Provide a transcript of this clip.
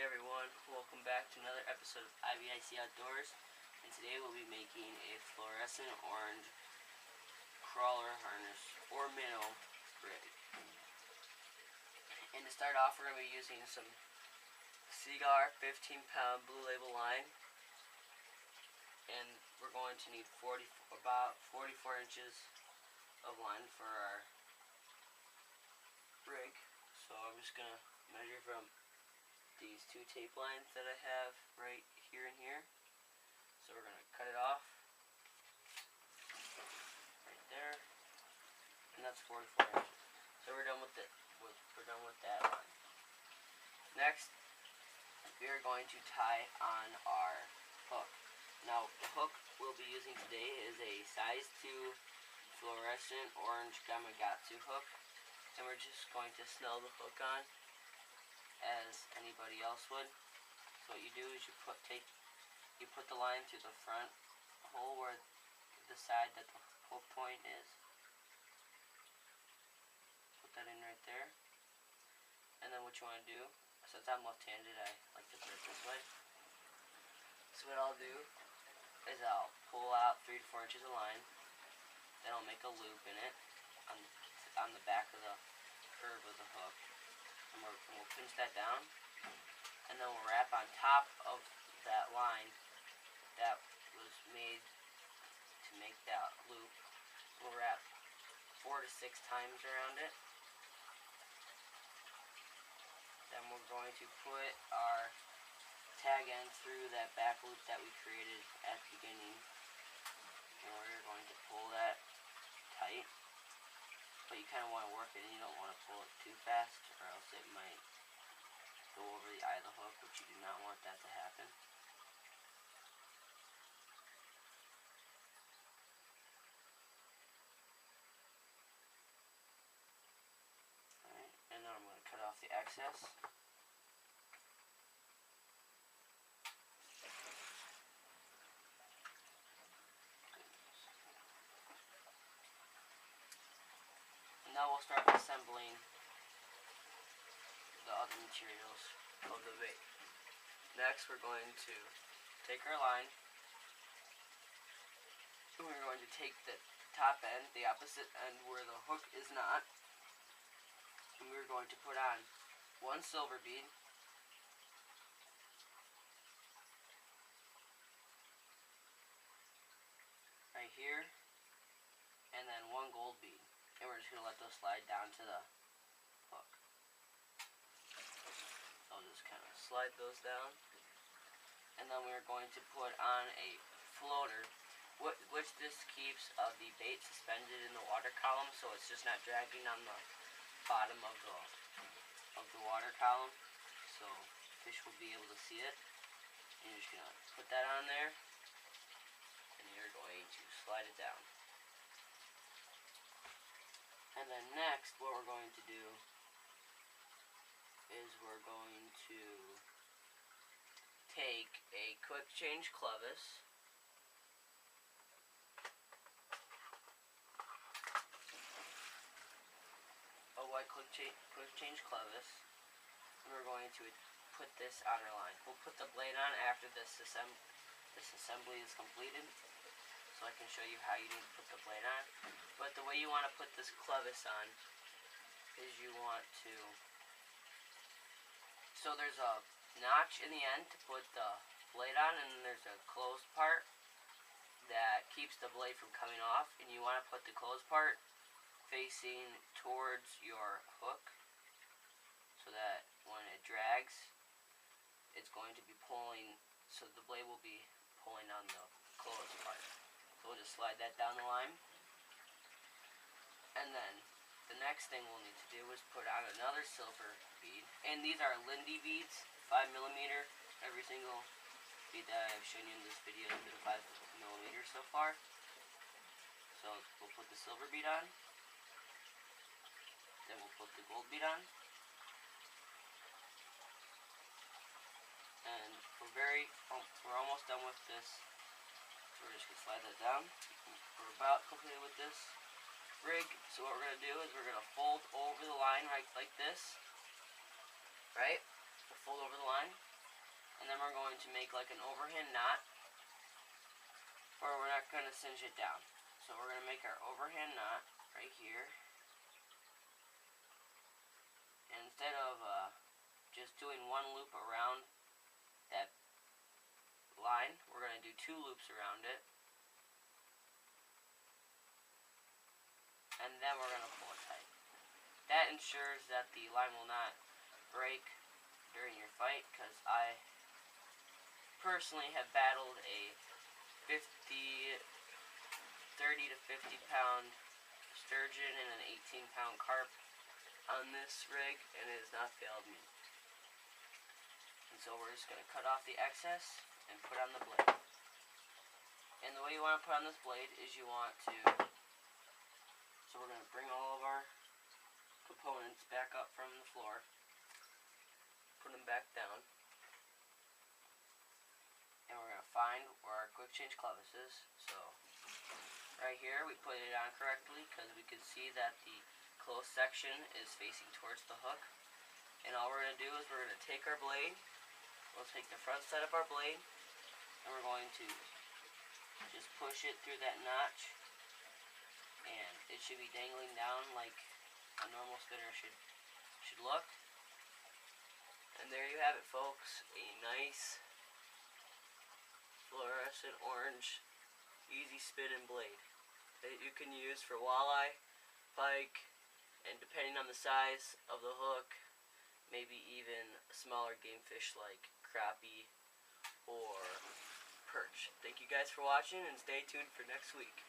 everyone, welcome back to another episode of IBIC Outdoors, and today we'll be making a fluorescent orange crawler harness or minnow rig. And to start off, we're going to be using some Seaguar 15-pound Blue Label line, and we're going to need about 44 inches of line for our rig. So I'm just going to measure from these two tape lines that I have right here and here. So we're going to cut it off right there, and that's 44 inches. So we're done with it. We're done with that line. Next, we are going to tie on our hook. Now, the hook we'll be using today is a size 2 fluorescent orange Gamakatsu hook, and we're just going to snell the hook on as anybody else would. So what you do is you put the line through the front hole where the side that the hook point is. Put that in right there. And then what you want to do, since I'm left-handed, I like to put it this way. So what I'll do is I'll pull out 3 to 4 inches of line. Then I'll make a loop in it on the back of the curve of the hook. And we'll pinch that down, and then we'll wrap on top of that line that was made to make that loop. We'll wrap 4 to 6 times around it. Then we're going to put our tag end through that back loop that we created at the beginning, and we're going to pull that tight. But you kind of want to work it, and you don't want to pull it too fast, or else it might go over the eye of the hook, which you do not want that to happen. Alright, and then I'm going to cut off the excess. Now we'll start assembling the other materials of the bait. Next, we're going to take our line, and we're going to take the top end, the opposite end where the hook is not, and we're going to put on 1 silver bead, right here, and then 1 gold bead. And we're just going to let those slide down to the hook. So I'll just kind of slide those down. And then we're going to put on a floater, which this keeps the bait suspended in the water column, so it's just not dragging on the bottom of the water column. So fish will be able to see it. And you're just going to put that on there, and you're going to slide it down. And then next, what we're going to do is we're going to take a quick change clevis, a white quick change clevis, and we're going to put this on our line. We'll put the blade on after this assembly is completed, so I can show you how you need to put the blade on. But the way you want to put this clevis on is you want to, so there's a notch in the end to put the blade on, and then there's a closed part that keeps the blade from coming off, and you want to put the closed part facing towards your hook so that when it drags, it's going to be pulling, so the blade will be pulling on the closed part. So we'll just slide that down the line. And then the next thing we'll need to do is put on another silver bead. And these are Lindy beads, 5mm. Every single bead that I've shown you in this video has been 5mm so far. So we'll put the silver bead on. Then we'll put the gold bead on. And we're almost done with this. We're just going to slide that down. We're about completed with this rig. So what we're going to do is we're going to fold over the line like this. Right? We'll fold over the line. and then we're going to make like an overhand knot, or we're not going to cinch it down. So we're going to make our overhand knot right here. And instead of just doing one loop around that line, we're going to do 2 loops around it. And then we're going to pull it tight. That ensures that the line will not break during your fight, because I personally have battled a 30 to 50 pound sturgeon and an 18-pound carp on this rig, and it has not failed me. And so we're just going to cut off the excess and put on the blade. And the way you want to put on this blade is you want to, so we're going to bring all of our components back up from the floor, put them back down, and we're going to find where our quick change clevis is. So right here we put it on correctly because we can see that the closed section is facing towards the hook. And all we're going to do is we're going to take our blade, we'll take the front side of our blade, and we're going to just push it through that notch, and it should be dangling down like a normal spinner should look. And there you have it, folks, a nice fluorescent orange easy spinning blade that you can use for walleye, pike, and depending on the size of the hook, maybe even smaller game fish like crappie or perch. Thank you guys for watching, and stay tuned for next week.